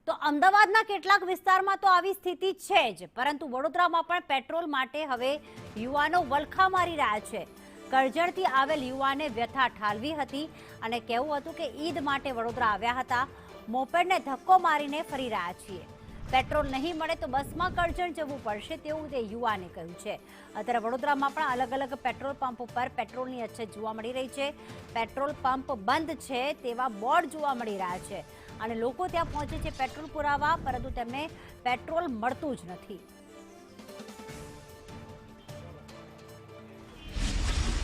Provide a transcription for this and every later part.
તો અમદાવાદના કેટલાક વિસ્તારમાં તો આવી સ્થિતિ છે જ, પરંતુ વડોદરામાં પણ પેટ્રોલ માટે હવે યુવાનો વલખા મારી રહ્યા છે. કરજણથી આવેલ યુવાને વ્યથા ઠાલવી હતી અને કહેવું હતું કે ઈદ માટે વડોદરા આવ્યા હતા, મોપેડને ધક્કો મારીને ફરી રહ્યા છીએ. પેટ્રોલ નહીં મળે તો બસમાં કરજણ જવું પડશે તેવું તે યુવાને કહ્યું છે. અત્યારે વડોદરામાં પણ અલગ અલગ પેટ્રોલ પંપ પર પેટ્રોલની અછત જોવા મળી રહી છે. પેટ્રોલ પંપ બંધ છે તેવા બોર્ડ જોવા મળી રહ્યા છે અને લોકો ત્યાં પહોંચે છે પેટ્રોલ પુરાવા, પરંતુ તેમને પેટ્રોલ મળતું જ નથી.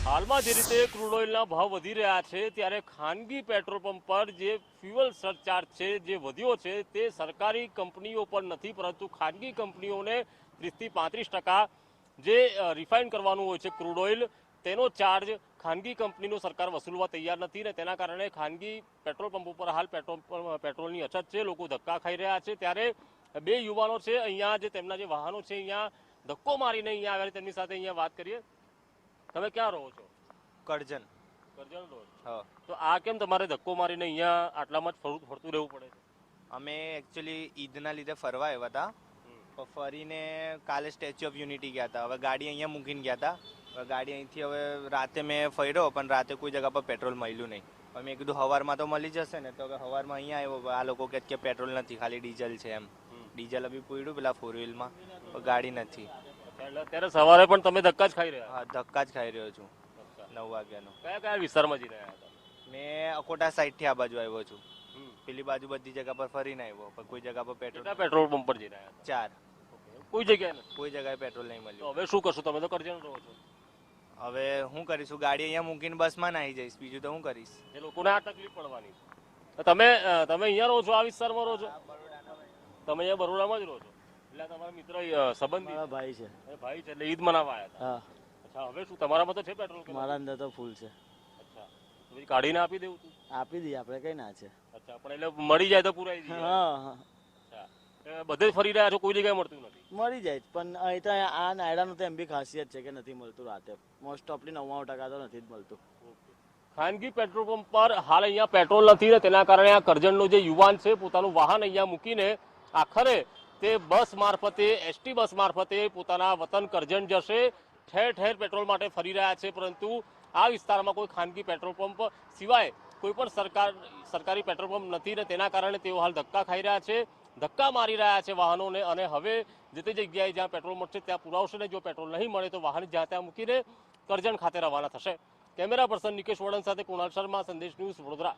હાલમાં જે રીતે ક્રૂડ ઓઇલના ભાવ વધી રહ્યા છે ત્યારે ખાનગી પેટ્રોલ પંપ પર જે ફ્યુઅલ સરચાર્જ છે જે વધ્યો છે તે સરકારી કંપનીઓ પર નથી, પરંતુ ખાનગી કંપનીઓને 30થી 35% જે રિફાઇન કરવાનું હોય છે ક્રૂડ ઓઇલ તેનો ચાર્જ ખાનગી કંપનીનો સરકાર વસૂલવા તૈયાર નથી ને તેના કારણે ખાનગી પેટ્રોલ પંપો પર હાલ પેટ્રોલની અછત છે. લોકો ધક્કા ખાઈ રહ્યા છે. ત્યારે બે યુવાનો છે અહીંયા, જે તેમના જે વાહનો છે અહીંયા ધક્કો મારીને અહીંયા આવ્યા, તેમની સાથે અહીંયા વાત કરીએ. તમે ક્યાં રહો છો? કરજણ. કરજણ રહો છો? હા. તો આ કેમ તમારે ધક્કો મારીને અહીંયા આટલામાં જ ફરતું રહેવું પડે છે? અમે એકચ્યુઅલી ઈદના લીધે ફરવા આવ્યા હતા, પણ ફરીને કાલે સ્ટેચ્યુ ઓફ યુનિટી ગયા હતા. હવે ગાડી અહીંયા મૂકીને ગયા હતા. હવે ગાડી અહીંથી હવે રાતે મેં ફર્યો, પણ રાતે કોઈ જગ્યા પર પેટ્રોલ મળ્યું નહીં. હવે મેં કીધું સવારમાં તો મળી જશે ને, તો હવે સવારમાં અહીંયા આવ્યો. આ લોકો કહે કે પેટ્રોલ નથી, ખાલી ડીઝલ છે એમ. ડીઝલ બી પૂર્યું પેલા 4 વ્હીલમાં, ગાડી નથી. ત્યારે સવારે પણ તમે ધક્કા જ ખાઈ રહ્યા? હા, ધક્કા જ ખાઈ રહ્યો છું 9 વાગ્યાનો. કયા કયા વિસ્તારમાં જઈ રહ્યા હતા? મેં અકોટા સાઈડથી આ બાજુ આવ્યો છું. પેલી બાજુ બધી જગ્યા પર ફરીને આવ્યો, પણ કોઈ જગ્યા પર પેટ્રોલ પંપ પર જઈ રહ્યા હતા? 4. કોઈ જગ્યાએ નથી? કોઈ જગ્યાએ પેટ્રોલ નહીં તો મળ્યું. હવે શું કરશો? તમે તો કરજણ રહો છો. હવે શું કરીશું? ગાડી અહીંયા મૂકીને બસમાં નાહી જઈશ, બીજું તો શું કરીશ? એ લોકોને આ તકલીફ પડવાની. તમે અહીંયા રહો છો? આ વિસ્તારમાં રહો છો? તમે અહીંયા બરોડામાં જ રહો છો? એટલે તમારા મિત્ર સંબંધી ભાઈ છે. ભાઈ છે એટલે ઈદ મનાવવા આવ્યા હતા? હા. અચ્છા, હવે શું તમારામાં તો છે પેટ્રોલ? મારા અંદર તો ફૂલ છે. અચ્છા, તો પછી કાઢીને આપી દેવું તું? આપી દઈએ, આપણે કઈ ના છે. અચ્છા, પણ એટલે મળી જાય તો પુરાઈ જાય? હા હા, અચ્છા, બધે જ ફરી રહ્યા છો? કોઈ જગ્યાએ મળતું નથી? મળી જાય, પણ અહીં તો આ નાયડાનું તો એમ બી ખાસિયત છે કે નથી મળતું રાતે. મોસ્ટ ઓફલી 99% તો નથી જ મળતું. ખાનગી પેટ્રોલ પંપ પર હાલ અહીંયા પેટ્રોલ નથી ને તેના કારણે આ કરજણનો જે યુવાન છે પોતાનું વાહન અહીંયા મૂકીને આખરે તે બસ મારફતે, એસટી બસ મારફતે પોતાના વતન કરજણ જશે. ઠેર ઠેર પેટ્રોલ માટે ફરી રહ્યા છે, પરંતુ આ વિસ્તારમાં કોઈ ખાનગી પેટ્રોલ પંપ સિવાય કોઈ પણ સરકારી પેટ્રોલ પંપ નથી ને તેના કારણે તેઓ હાલ ધક્કા ખાઈ રહ્યા છે, ધક્કા મારી રહ્યા છે વાહનોને. અને હવે જે તે જગ્યાએ જ્યાં પેટ્રોલ મળશે ત્યાં પુરાવશે ને જો પેટ્રોલ નહીં મળે તો વાહન જ્યાં ત્યાં મૂકીને કરજણ ખાતે રવાના થશે. કેમેરા પર્સન નિકેશ વડન સાથે કુણાલ શર્મા, સંદેશ ન્યૂઝ, વડોદરા.